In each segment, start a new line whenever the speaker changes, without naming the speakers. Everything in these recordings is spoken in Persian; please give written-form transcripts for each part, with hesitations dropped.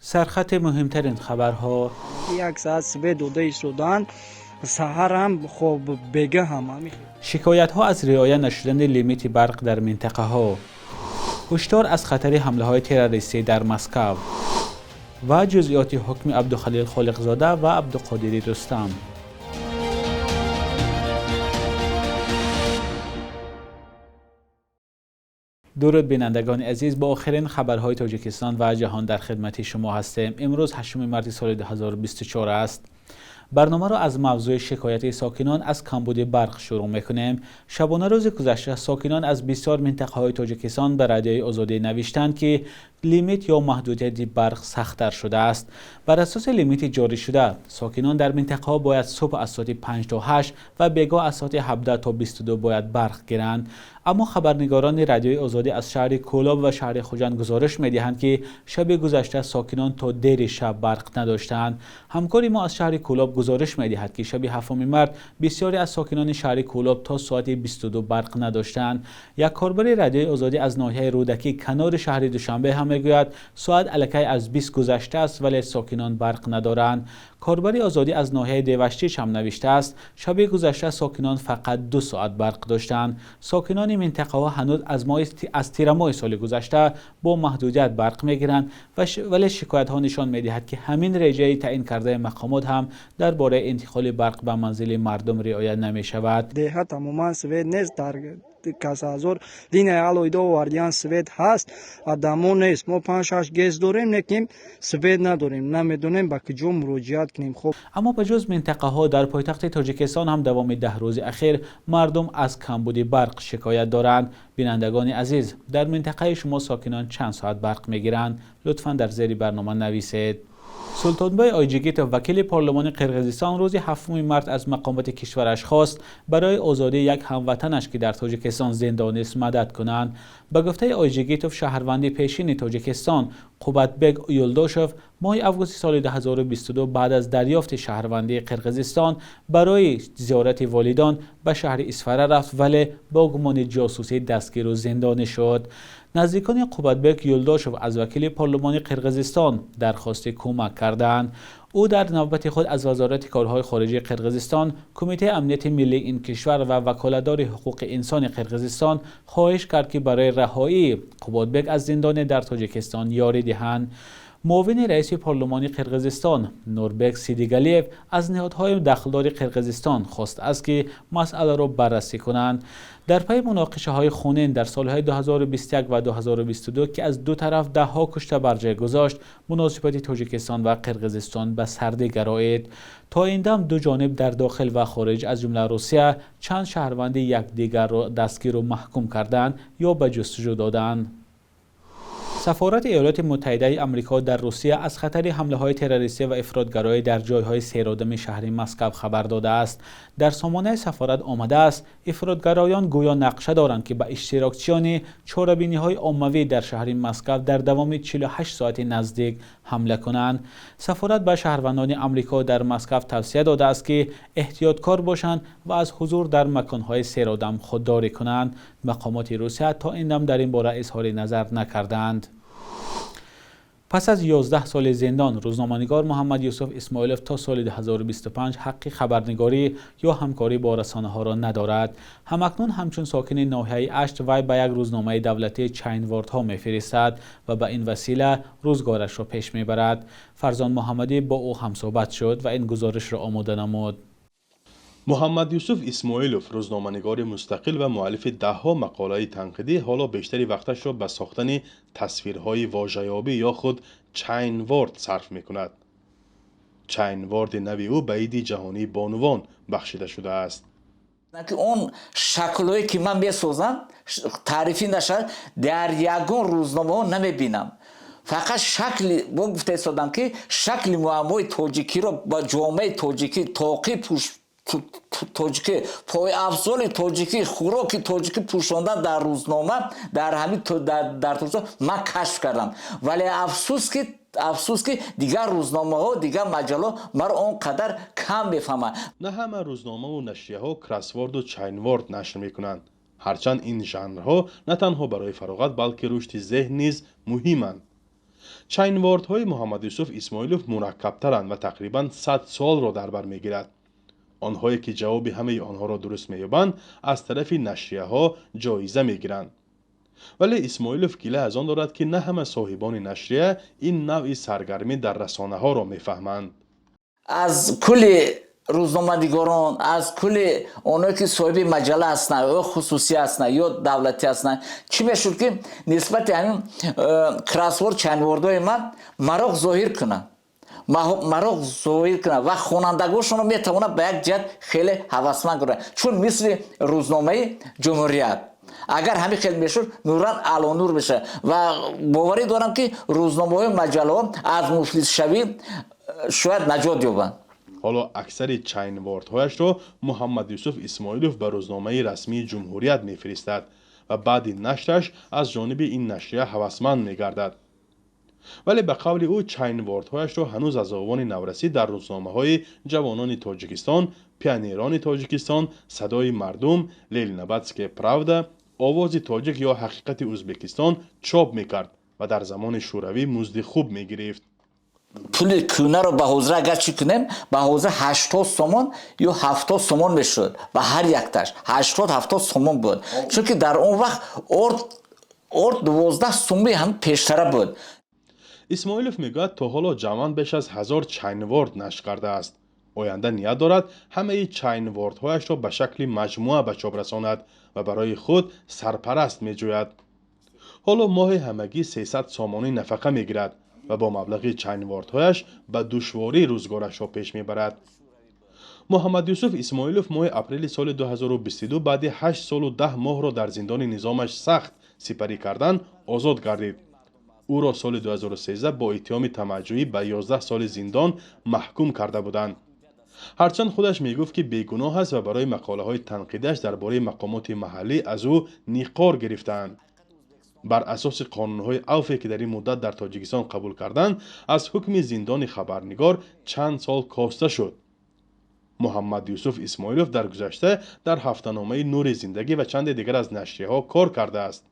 سرخط مهمترین خبرها:
یک ساعت سوید و ایستادن سحر هم خوب بگه هم
شکایت ها از رعایت نشدن لیمیت برق در منطقه ها، هشدار از خطر حمله های تروریستی در مسکو و جزئیات حکم عبدالخلیل خالقزاده و عبدالقادر رستم. درود بینندگان عزیز، با آخرین خبرهای تاجیکستان و جهان در خدمت شما هستیم. امروز 8 مارس سال 2024 است. برنامه را از موضوع شکایت ساکنان از کمبود برق شروع میکنیم. شبانه روز گذشته ساکنان از بسیار منطقه‌های تاجیکستان به رادیوی آزادی نوشتند که لیمیت یا محدودیت برق سخت‌تر شده است. بر اساس لیمیت جاری شده، ساکنان در منطقه‌ها باید صبح از ساعت 5 تا 8 و بیگاه از ساعت 17 تا 22 باید برق گیرند. اما خبرنگاران رادیوی آزادی از شهر کولاب و شهر خوجند گزارش می‌دهند که شب گذشته ساکنان تا دیر شب برق نداشتند. همکاری ما از شهر کولاب گزارش می‌دهد که شب 7 مارس بسیاری از ساکنان شهر کولاب تا ساعت 22 برق نداشتند. یک کاربر رادیوی آزادی از ناحیه رودکی کنار شهر دوشنبه هم میگوید ساعت الکی از 20 گذشته است ولی ساکنان برق ندارند. کاربر آزادی از ناحیه دیوشتی هم نوشته است شب گذشته ساکنان فقط 2 ساعت برق داشتند. ساکنان منطقه ها هنوز از تیر ماه سال گذشته با محدودیت برق میگیرند ولی شکایت ها نشان میدهد که همین رژه تعیین کرده مقامات هم درباره انتقال برق به منزل مردم رعایت نمی شود.
دیها تماما سوید نیست، در کسازور لینه آلویدو واردیان سوید هست، آدمو نیست. ما 5-6 گیز داریم لیکن سوید نداریم، نمیدونیم با کجا مراجعت کنیم. خب
اما به جز منطقه ها در پایتخت تاجیکستان هم دوام 10 روز اخیر مردم از کمبود برق شکایت دارند. بینندگان عزیز، در منطقه شما ساکنان چند ساعت برق میگیرند؟ لطفا در زیر برنامه نویسید. سلطانبای آیجیگیتوف وکیل پارلمان قرقیزستان روز 7 مارس از مقامات کشورش خواست برای آزادی یک هموطنش که در تاجیکستان زندانی است مدد کنند. به گفته آیجیگیتوف شهروند پیشین تاجیکستان قوباتبک یولداشوف ماه آگوست سال 2022 بعد از دریافت شهروندی قرقیزستان برای زیارت والدان به شهر اصفهان رفت ولی با گمان جاسوسی دستگیر و زندانی شد. نزدیکان قوباتبک یولداشوف از وکیل پارلمان قرقیزستان درخواست کمک کردند. او در نوبت خود از وزارت کارهای خارجه قرقیزستان، کمیته امنیت ملی این کشور و وکالتدار حقوق انسان قرقیزستان خواهش کرد که برای رهایی قوباتبک از زندان در تاجیکستان یاری دهند. معاون رئیس پارلمان قرقیزستان نوربک سیدیگالیف از نهادهای دخلدار قرقیزستان خواست است که مسئله را بررسی کنند. در پی مناقشه های خونین در سالهای 2021 و 2022 که از دو طرف دهها کشته بر جای گذاشت، مناسبات تاجیکستان و قرقیزستان به سردی گرایید. تا این دم دو جانب در داخل و خارج از جمله روسیه چند شهروند یکدیگر را دستگیر و محکوم کردند یا به جستجو دادند. سفارت ایالات متحده آمریکا در روسیه از خطر حمله های تروریستی و افراطگرایی در جایهای سیرآدم شهر مسکو خبر داده است. در سامانه سفارت آمده است افراطگرایان گویا نقشه دارند که به اشتراکچیان چهاربینی های عمومی در شهر مسکو در دوام 48 ساعت نزدیک حمله کنند. سفارت به شهروندان آمریکا در مسکو توصیه داده است که احتیاطکار باشند و از حضور در مکانهای سیرآدم خودداری کنند. مقامات روسیه تا این دم در این باره اظهار نظر نکردند. پس از 11 سال زندان، روزنامه‌نگار محمد یوسف اسماعیلوف تا سال 2025 حق خبرنگاری یا همکاری با رسانه‌ها را ندارد. همکنون همچون ساکن ناحیه اشت وی به یک روزنامه دولتی چینواردها می‌فرستد و به این وسیله روزگارش را پیش می‌برد. فرزان محمدی با او همصحبت شد و این گزارش را آماده نمود.
محمد یوسف اسماعیلوف روزنامه‌نگار مستقل و مؤلف ده‌ها مقاله تنقیدی حالا بیشتری وقتش را به ساختن تصویرهای واژه‌یابی یا خود چینوارد صرف می‌کند. چینوارد نوی او به عید جهانی بانوان بخشیده شده است.
اون شکل‌هایی که من می‌سازم تعریفی نشد در یگان روزنامه نمی‌بینم. فقط شکل گفته ایستادم که شکل معمای تاجیکی را با جامعه تاجیکی تاقی تاجیکی پای افضل تاجیکی خوراک تاجیکی پوشاندن در روزنامه در همین در روزنامه من کشف کردم. ولی افسوس که دیگر روزنامه ها دیگر مجله مرا اونقدر کم بفهمند.
نه همه روزنامه و نشریه ها کراسوارد و چینوارد نشر میکنند. هرچند این ژانرها نه تنها برای فراغت بلکه رشد ذهن نیز مهمند. چاینواردهای محمد یوسف اسماعیلوف مرکب‌ترند و تقریباً 100 سال را در بر می‌گیرد. آنهایی که جواب همه آنها را درست می‌یابند از طرف نشریه‌ها جایزه می‌گیرند. ولی اسماعیلوف گله از آن دارد که نه همه صاحبان نشریه این نوع سرگرمی در رسانه‌ها را می‌فهمند.
از کل روزنامه‌نگاران، از کل اونایی که صاحب مجله هستند یا خصوصی هستند یا دولتی هستند، چی میشد که نسبت همین کراسورد چاینواردهای من مراق ظاهر کنند، مراق ظاهر کنند و خوانندگانشون رو میتوانند به یک جهت خیلی هوسمند کنند، چون مثل روزنامه جمهوریت اگر همین خیلی میشد نوران علانور بشه و باوری دارم که روزنامه‌های مجله از مفلس شوی شاید نجات یابند.
حالا اکثر چاینواردهایش را محمد یوسف اسماعیلوف به روزنامه رسمی جمهوریت میفرستد و بعد نشرش از جانب این نشریه هوسمند میگردد. ولی به قول او چاینواردهایش را هنوز از آوان نورسی در روزنامه‌های جوانان تاجیکستان، پیانیران تاجیکستان، صدای مردم، لیلنباتسکی پراودا، آواز تاجیک یا حقیقت ازبکستان چاپ میکرد و در زمان شوروی مزد خوب میگرفت.
پول کونه رو به حوزه اگر چی کنیم به حوزه 80 سومون یا 70 سومون میشد و هر یکتش 80-70 سومون بود، چون که در اون وقت ارد 12 سومی هم پیشتره بود.
اسماعیلوف میگوید تا حالا جمعاً بیش از 1000 چاینوارد نشر کرده است. آینده نیت دارد همه چاینواردهایش را به شکل مجموعه به چاپ رساند و برای خود سرپرست میجوید. حالا ماه همگی 300 سامانی نفقه میگیرد و با مبلغ چاینواردهایش به دشواری روزگارش را پیش میبرد. محمد یوسف اسماعیلوف ماه اپریل سال 2022 بعد 8 سال و 10 ماه را در زندان نظامش سخت سپری کردن آزاد گردید. او را سال 2013 با اتهام طمعجویی به 11 سال زندان محکوم کرده بودند. هرچند خودش میگفت که بیگناه است و برای مقاله های تنقیدش درباره مقامات محلی از او نیقار گرفتند. بر اساس قانون‌های عفوی که در این مدت در تاجیکستان قبول کردند، از حکم زندان خبرنگار چند سال کاسته شد. محمد یوسف اسماعیلوف در گذشته در هفته‌نامه نور زندگی و چند دیگر از نشریه‌ها کار کرده است.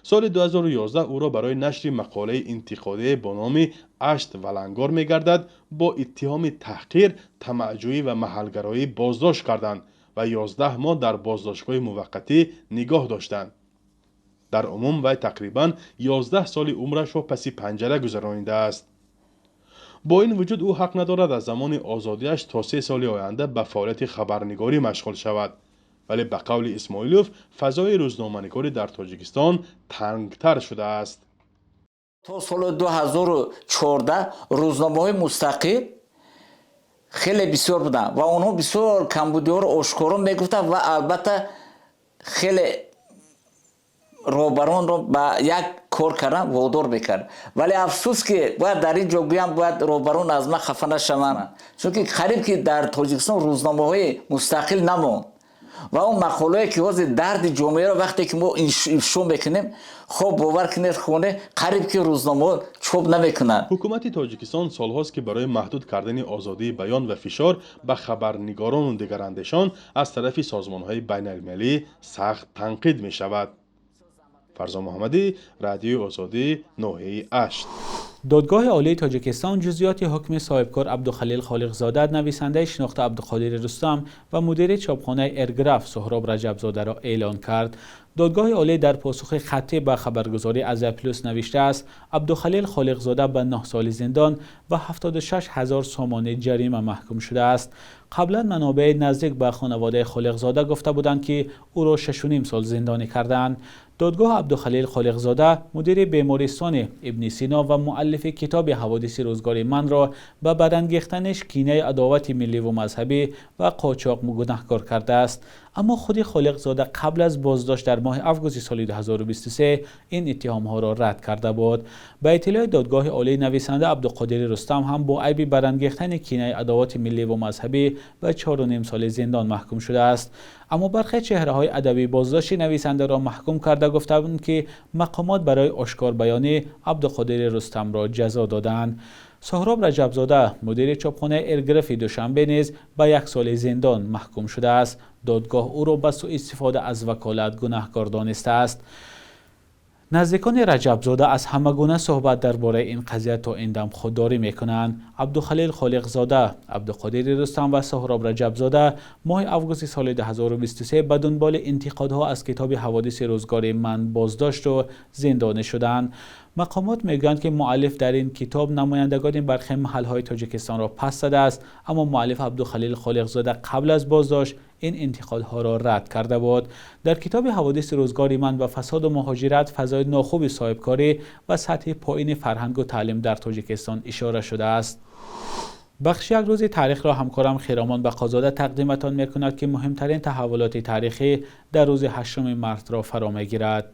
سال 2011 او را برای نشر مقاله انتقادی با نام اشت ولنگار می‌گردد با اتهام تحقیر، طمعجویی و محلگرایی بازداشت کردند و 11 ماه در بازداشتگاه موقتی نگاه داشتند. در عموم وی تقریباً 11 سال عمرش را پس پنجره گذرانیده است. با این وجود او حق ندارد از زمان آزادیش تا 3 سال آینده به فعالیت خبرنگاری مشغول شود. ولی به قول اسماعیلوف فضای روزنامه‌نگاری در تاجیکستان تنگتر شده است.
تا سال 2014 روزنامه‌های مستقل خیلی بسیار بودن و اونها بسیار کمبودی‌ها رو آشکارا میگفتن و البته خیلی روبران رو به یک کار کردن وادار بکرد. ولی افسوس که باید در این جا بگویم باید روبران از من خفه نشوند، چون که قریب که در تاجیکستان روزنامه‌های مستقل نموند و اون مقاله‌ای که واضح درد جامعه رو وقتی که ما افشا میکنیم خب باور کنید خونه قریب که روزنامه چوب نمیکنن.
حکومت تاجیکستان سالهاست که برای محدود کردن آزادی بیان و فشار به خبرنگاران و دیگر اندیشان از طرف سازمان‌های بین‌المللی سخت تنقید می‌شود. فرزان محمدی، رادیو آزادی، ناحیه اشت.
دادگاه عالی تاجیکستان جزئیات حکم صاحبکار عبدالخلیل خالقزاده، نویسنده شناخته عبدالقادر رستم و مدیر چاپخانه ارگراف سهراب رجبزاده را اعلان کرد. دادگاه عالی در پاسخ خطی به خبرگزاری ازیا پلوس نوشته است عبدالخلیل خالقزاده به 9 سال زندان و 76,000 سامانه جریمه محکوم شده است. قبلا منابع نزدیک به خانواده خالقزاده گفته بودند که او را 6.5 سال زندانی کردند. دادگاه عبدالخلیل خالقزاده مدیر بیمارستان ابن سینا و مؤلف کتاب حوادث روزگار من را به برانگیختنش کینه عداوت ملی و مذهبی و قاچاق گناهکار کرده است. اما خود خالقزاده قبل از بازداشت در ماه آگوست سال 2023 این اتهام‌ها را رد کرده بود. به اطلاع دادگاه عالی نویسنده عبدالقادر رستم هم با عیب برانگیختن کینه عداوت ملی و مذهبی به 4.5 سال زندان محکوم شده است. اما برخی چهره‌های ادبی بازداشت نویسنده را محکوم کرده گفتند که مقامات برای آشکار بیانی عبدالقادر رستم را جزا دادند. سهراب رجبزاده مدیر چاپخانه ارگراف دوشنبه نیز به 1 سال زندان محکوم شده است. دادگاه او را به سوء استفاده از وکالت گناهکار دانسته است. نزدیکان رجبزاده از همگونه صحبت درباره این قضیه تا این دم خودداری میکنند. عبدالخلیل خالقزاده، عبدالقادر رستم و سهراب رجبزاده ماه آگوست سال 2023 به دنبال انتقادها از کتاب حوادث روزگار من بازداشت و زندانی شدند. مقامات میگویند که مؤلف در این کتاب نمایندگان برخی محلهای تاجیکستان را پس زده است، اما مؤلف عبدالخلیل خالقزاده قبل از بازداشت این انتقادها را رد کرده بود. در کتاب حوادث روزگار من و فساد و مهاجرت، فضای ناخوب صاحبکاری و سطح پایین فرهنگ و تعلیم در تاجیکستان اشاره شده است. بخش یک روز تاریخ را همکارم خیرامان بقازاده تقدیمتان میکند که مهمترین تحولات تاریخی در روز 8 مارس را فرا میگیرد.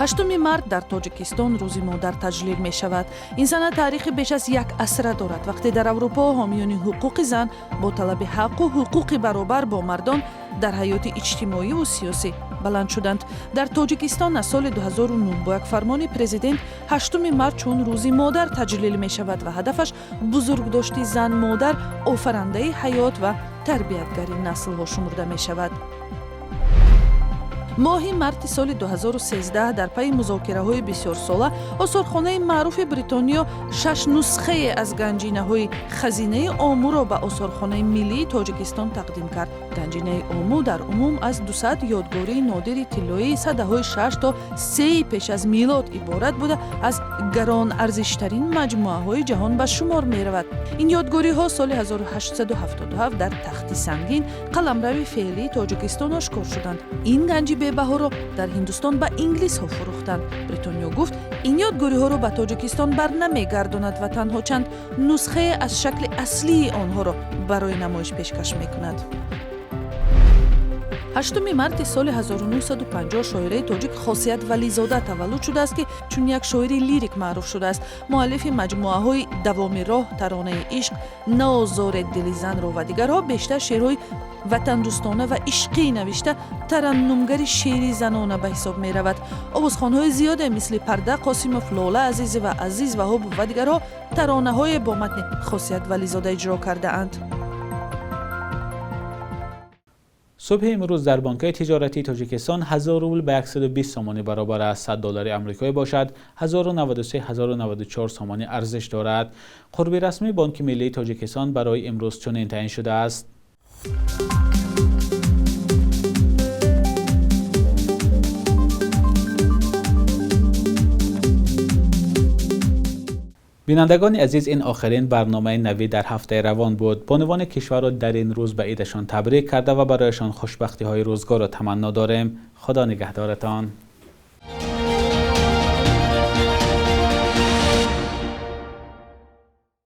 8 март дар тоҷикистон рӯзи модар таҷлил мешавад. ин санад таърихи беш аз як асра дорад. вақте дар аврупо ҳомиёни ҳуқуқи зан бо талаби ҳаққу ҳуқуқи баробар бо мардон дар ҳаёти иҷтимоиву сиёсӣ баланд шуданд. дар тоҷикистон аз соли 2009 бо як фармони президент 8 март чун рӯзи модар таҷлил мешавад ва ҳадафаш бузургдошти зан модар офарандаи ҳаёт ва тарбиятгари наслҳо шумурда мешавад. моҳи марти соли 2013 дар пайи музокираҳои бисёрсола осорхонаи маъруфи бритониё 6 нусхае аз ганҷинаҳои хазинаи омӯро ба осорхонаи миллии тоҷикистон тақдим кард. ганҷинаи омӯ дар умум аз 200 ёдгории нодири тиллоии садаҳои 6 то 3 пеш аз милод иборат буда аз гаронарзиштарин маҷмӯаҳои ҷаҳон ба шумор меравад. ин ёдгориҳо соли 1877 дар тахти сангин қаламрави феълии тоҷикистон ошкор шуданд. ин ганҷи бебаҳоро дар ҳиндустон ба инглисҳо фурӯхтанд. бритониё гуфт ин ёдгориҳоро ба тоҷикистон барнамегардонад ва танҳо чанд нусхае аз шакли аслии онҳоро барои намоиш пешкаш мекунад. 8 марти соли 1950 шоираи тоҷик хосият вализода таваллуд шудааст ки чун як шоири лирик маъруф шудааст. муаллифи маҷмӯаҳои давоми роҳ, таронаи ишқ, наозори дили занро ва дигарҳо бештар шеърҳои ватандӯстона ва ишқӣ навишта тараннумгари шеъри занона ба ҳисоб меравад. овозхонҳои зиёде мисли парда қосимов, лола азизи ва азиз ваҳобов ва дигарҳо таронаҳое бо матни хосият вализода иҷро кардаанд.
صبح امروز در بانک‌های تجارتی تاجیکستان 1000 روبل به 120 سومانی برابر از 100 دلار آمریکایی باشد. 1093-1094 سومانی ارزش دارد. قربی رسمی بانک ملی تاجیکستان برای امروز چنین تعیین شده است. بینندگان عزیز، این آخرین برنامه نوید در هفته روان بود. بانوان کشور را در این روز به عیدشان تبریک کرده و برایشان خوشبختی های روزگار را تمنا داریم. خدا نگهدارتان.